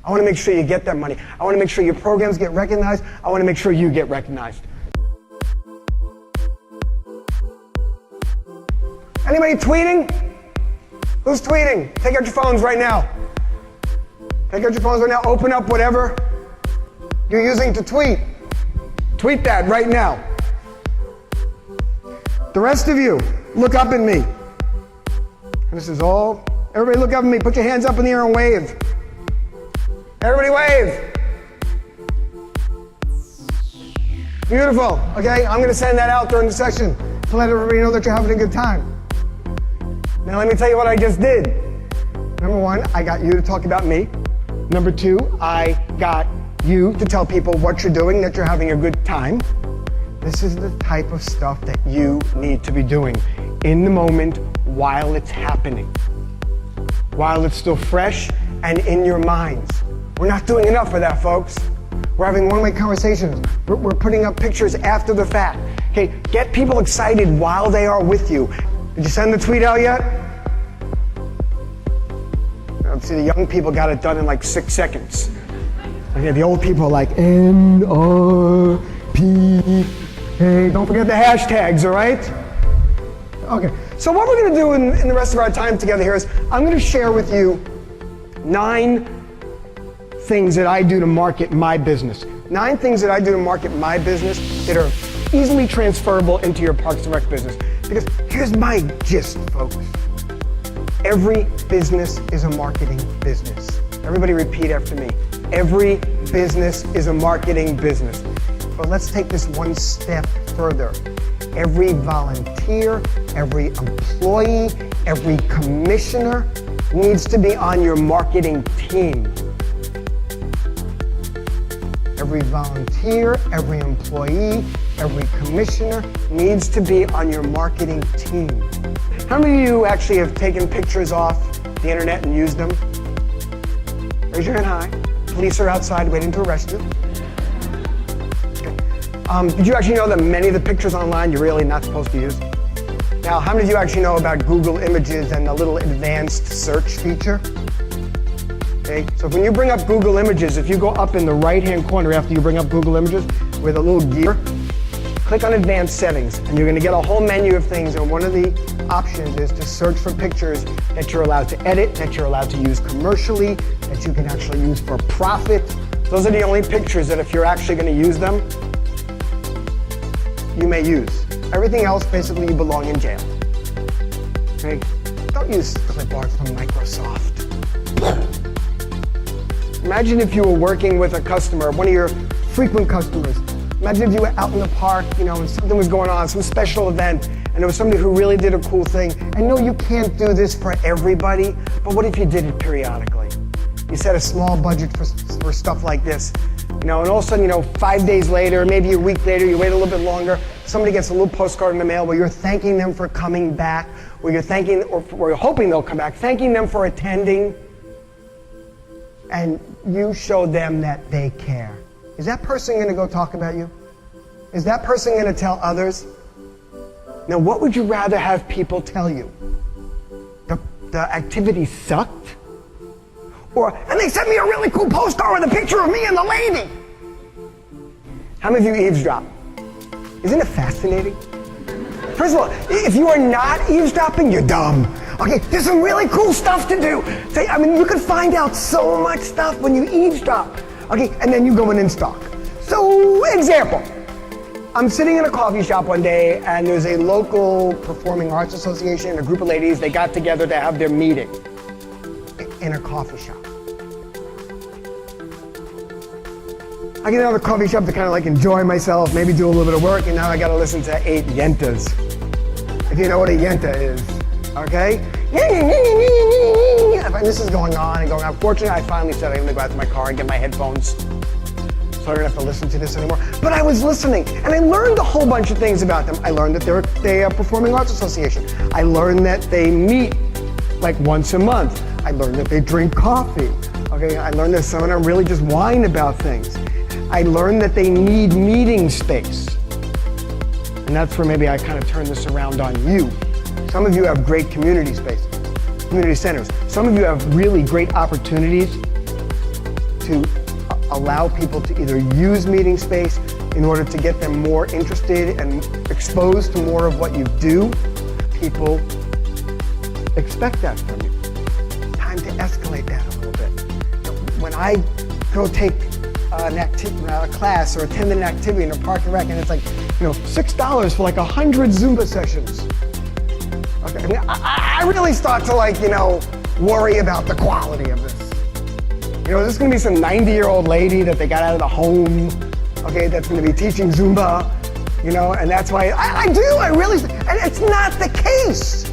I want to make sure you get that money. I want to make sure your programs get recognized. I want to make sure you get recognized. Anybody tweeting? Who's tweeting? Take out your phones right now. Take out your phones right now. Open up whatever you're using to tweet. Tweet that right now. The rest of you, look up at me. And this is all. Everybody look up at me. Put your hands up in the air and wave. Everybody wave. Beautiful. Okay, I'm going to send that out during the session to let everybody know that you're having a good time. Now let me tell you what I just did. Number one, I got you to talk about me. Number two, I got you to tell people what you're doing, that you're having a good time. This is the type of stuff that you need to be doing in the moment while it's happening, while it's still fresh and in your minds. We're not doing enough of that, folks. We're having one-way conversations. We're putting up pictures after the fact. Okay, get people excited while they are with you. Did you send the tweet out yet? See, the young people got it done in like 6 seconds. Okay, the old people are like NRP. Hey, don't forget the hashtags, all right? Okay, so what we're going to do in the rest of our time together here is I'm going to share with you 9 things that I do to market my business. 9 things that I do to market my business that are easily transferable into your Parks and Rec business. Because here's my gist, folks. Every business is a marketing business. Everybody repeat after me. Every business is a marketing business. But let's take this one step further. Every volunteer, every employee, every commissioner needs to be on your marketing team. Every volunteer, every employee, every commissioner needs to be on your marketing team. How many of you actually have taken pictures off the internet and used them? Raise your hand high. Police are outside waiting to arrest you. Okay. Did you actually know that many of the pictures online you're really not supposed to use? Now, how many of you actually know about Google Images and the little advanced search feature? Okay, so when you bring up Google Images, if you go up in the right-hand corner after you bring up Google Images with a little gear, click on Advanced Settings, and you're going to get a whole menu of things, and one of the options is to search for pictures that you're allowed to edit, that you're allowed to use commercially, that you can actually use for profit. Those are the only pictures that if you're actually going to use them, you may use. Everything else, basically, you belong in jail. Okay? Don't use clip art from Microsoft. Imagine if you were working with a customer, one of your frequent customers. Imagine if you were out in the park, and something was going on, some special event, and there was somebody who really did a cool thing. I know you can't do this for everybody, but what if you did it periodically? You set a small budget for stuff like this, and all of a sudden, 5 days later, maybe a week later, you wait a little bit longer, somebody gets a little postcard in the mail where you're thanking them for coming back, where you're thanking, or you're hoping they'll come back, thanking them for attending, and you show them that they care. Is that person going to go talk about you? Is that person going to tell others? Now, what would you rather have people tell you? The activity sucked? And they sent me a really cool postcard with a picture of me and the lady. How many of you eavesdrop? Isn't it fascinating? First of all, if you are not eavesdropping, you're dumb. Okay, there's some really cool stuff to do. You can find out so much stuff when you eavesdrop. Okay, and then you go in and stalk. So, example. I'm sitting in a coffee shop one day, and there's a local performing arts association and a group of ladies. They got together to have their meeting in a coffee shop. I get out of the coffee shop to kind of enjoy myself, maybe do a little bit of work, and now I got to listen to 8 yentas. If you know what a yenta is, okay? And this is going on and going on. Fortunately, I finally said I'm going to go out to my car and get my headphones, so I don't have to listen to this anymore. But I was listening, and I learned a whole bunch of things about them. I learned that they're a performing arts association. I learned that they meet once a month. I learned that they drink coffee. Okay, I learned that some of them really just whine about things. I learned that they need meeting space. And that's where maybe I kind of turn this around on you. Some of you have great community spaces, community centers. Some of you have really great opportunities to allow people to either use meeting space in order to get them more interested and exposed to more of what you do. People expect that from you. Time to escalate that a little bit. When I go take a class or attend an activity in a park and rec, and it's like, $6 for like 100 Zumba sessions. Okay, I mean, I really start to worry about the quality of this. Is this going to be some 90-year-old lady that they got out of the home, okay, that's going to be teaching Zumba, and that's why I really, and it's not the case.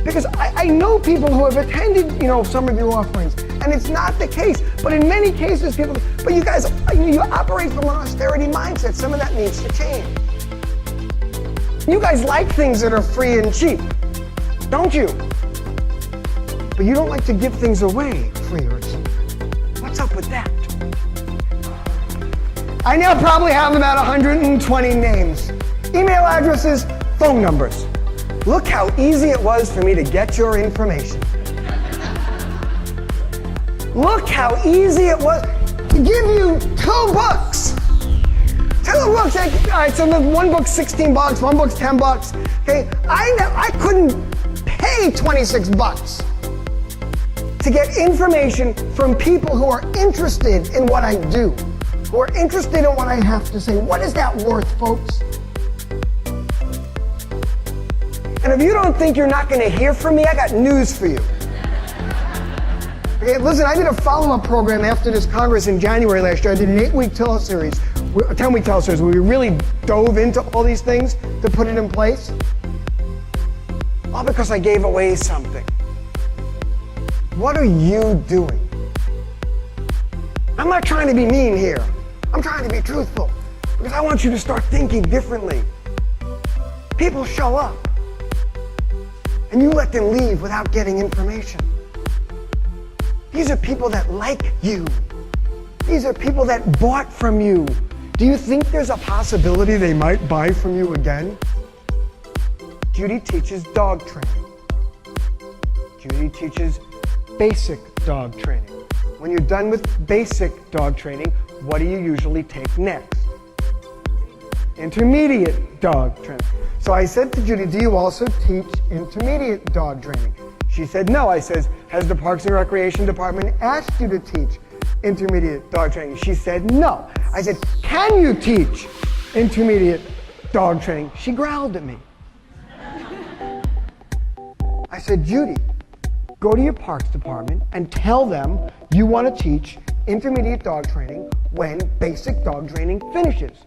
Because I know people who have attended, some of your offerings, and it's not the case. But in many cases, but you guys, you operate from an austerity mindset. Some of that needs to change. You guys like things that are free and cheap, don't you? But you don't like to give things away free or cheap. What's up with that? I now probably have about 120 names, email addresses, phone numbers. Look how easy it was for me to get your information. Look how easy it was to give you 2 books. 2 books. All right, so one book's $16, one book's $10. Okay, I couldn't pay $26 to get information from people who are interested in what I do, who are interested in what I have to say. What is that worth, folks? And if you don't think you're not going to hear from me, I got news for you. Okay, listen, I did a follow-up program after this Congress in January last year. I did an 8-week teleseries, a 10-week teleseries, where we really dove into all these things to put it in place. All because I gave away something. What are you doing? I'm not trying to be mean here. I'm trying to be truthful. Because I want you to start thinking differently. People show up. And you let them leave without getting information. These are people that like you. These are people that bought from you. Do you think there's a possibility they might buy from you again? Judy teaches dog training. Judy teaches basic dog training. When you're done with basic dog training, what do you usually take next? Intermediate dog training. So I said to Judy, do you also teach intermediate dog training? She said no. I said, has the Parks and Recreation Department asked you to teach intermediate dog training? She said no. I said, can you teach intermediate dog training? She growled at me. I said, Judy, go to your Parks Department and tell them you want to teach intermediate dog training when basic dog training finishes.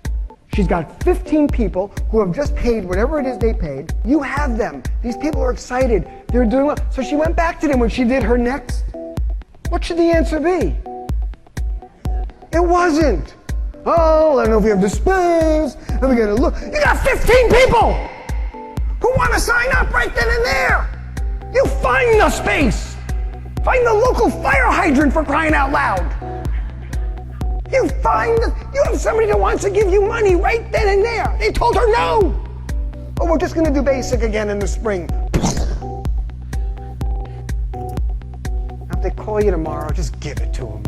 She's got 15 people who have just paid whatever it is they paid. You have them. These people are excited. They're doing well. So she went back to them when she did her next. What should the answer be? It wasn't. Oh, I don't know if we have the space. Let me get a look. You got 15 people who want to sign up right then and there. You find the space. Find the local fire hydrant, for crying out loud. You have somebody that wants to give you money right then and there. They told her no. Oh, we're just going to do basic again in the spring. Now, if they call you tomorrow, just give it to them.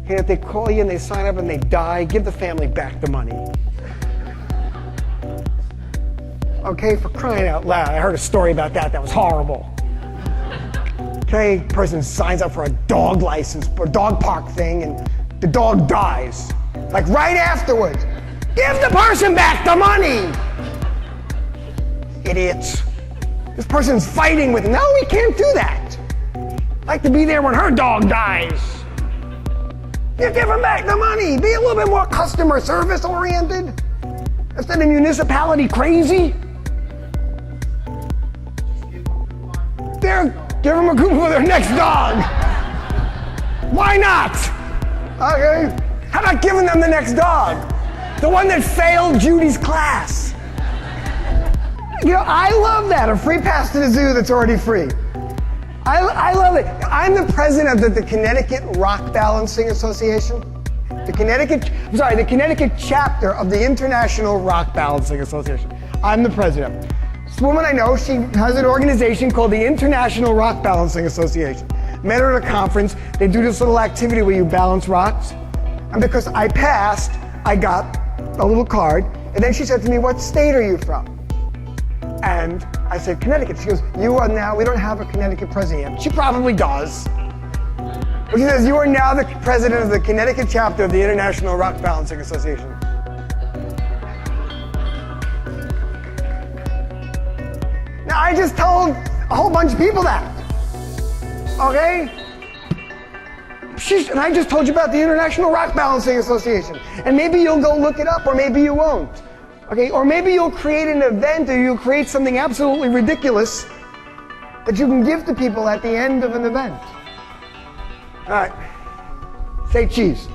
And if they call you and they sign up and they die, give the family back the money. Okay, for crying out loud. I heard a story about that was horrible. Okay, person signs up for a dog license, or dog park thing, and the dog dies. Like right afterwards. Give the person back the money! Idiots. This person's fighting with, no, we can't do that. I'd like to be there when her dog dies. You give them back the money. Be a little bit more customer service oriented. Instead of municipality crazy. Give them a coupon for their next dog. Why not? Okay. How about giving them the next dog? The one that failed Judy's class. I love that. A free pass to the zoo that's already free. I love it. I'm the president of the Connecticut Rock Balancing Association. The Connecticut chapter of the International Rock Balancing Association. I'm the president. This woman I know, she has an organization called the International Rock Balancing Association. met her at a conference. They do this little activity where you balance rocks. And because I passed, I got a little card. And then she said to me, what state are you from? And I said, Connecticut. She goes, you are now, we don't have a Connecticut president yet. She probably does. But she says, you are now the president of the Connecticut chapter of the International Rock Balancing Association. Now, I just told a whole bunch of people that. Okay? And I just told you about the International Rock Balancing Association. And maybe you'll go look it up, or maybe you won't. Okay? Or maybe you'll create an event, or you'll create something absolutely ridiculous that you can give to people at the end of an event. All right. Say cheese.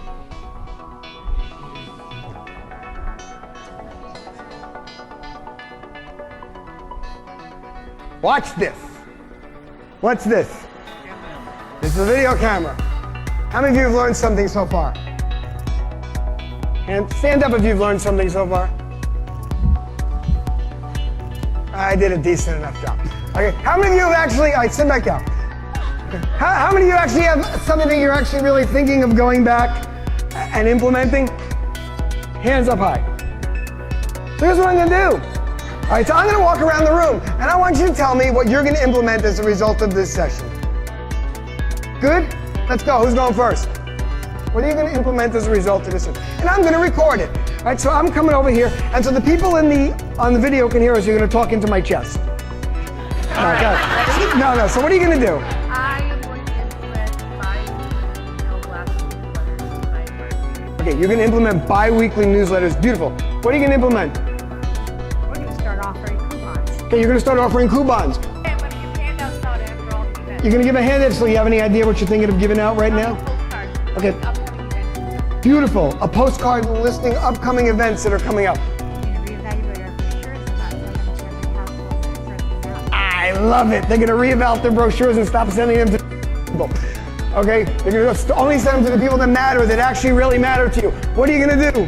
Watch this. What's this? This is a video camera. How many of you have learned something so far? And stand up if you've learned something so far. I did a decent enough job. Okay, how many of you have actually, all right, sit back down. Okay. How many of you actually have something that you're actually really thinking of going back and implementing? Hands up high. So here's what I'm gonna do. All right, so I'm gonna walk around the room, and I want you to tell me what you're gonna implement as a result of this session. Good? Let's go. Who's going first? What are you going to implement as a result of this? And I'm going to record it. All right, so I'm coming over here, and so the people on the video can hear us. You're going to talk into my chest. No. So what are you going to do? I am going to implement bi-weekly newsletters. Okay, you're going to implement bi-weekly newsletters. Beautiful. What are you going to implement? We're going to start offering coupons. Okay, you're going to start offering coupons. You're going to give a handout, so you have any idea what you're thinking of giving out right now? Okay. Beautiful. A postcard listing upcoming events that are coming up. I love it. They're going to reevaluate their brochures and stop sending them to people. Okay? They're going to only send them to the people that matter, that actually really matter to you. What are you going to do?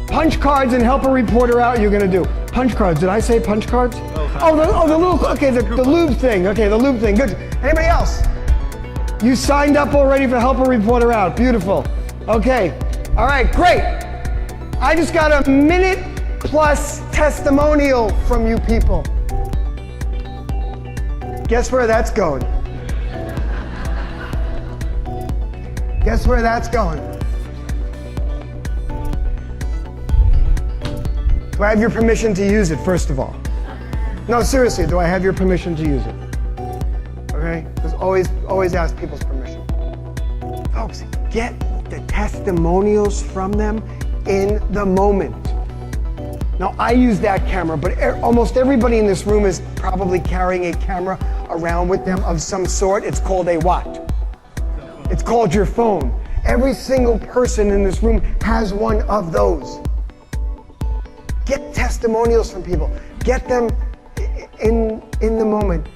Punch cards and help a reporter out. You're going to do punch cards. Did I say punch cards? The little, okay, the lube thing. Okay, the lube thing. Good. Anybody else? You signed up already for help a reporter out. Beautiful. Okay. All right, great. I just got a minute plus testimonial from you people. Guess where that's going? Guess where that's going? Do I have your permission to use it, first of all? No, seriously, do I have your permission to use it? Okay? Just always ask people's permission. Folks, get the testimonials from them in the moment. Now, I use that camera, but almost everybody in this room is probably carrying a camera around with them of some sort. It's called a what? It's called your phone. Every single person in this room has one of those. Get testimonials from people. Get them in the moment.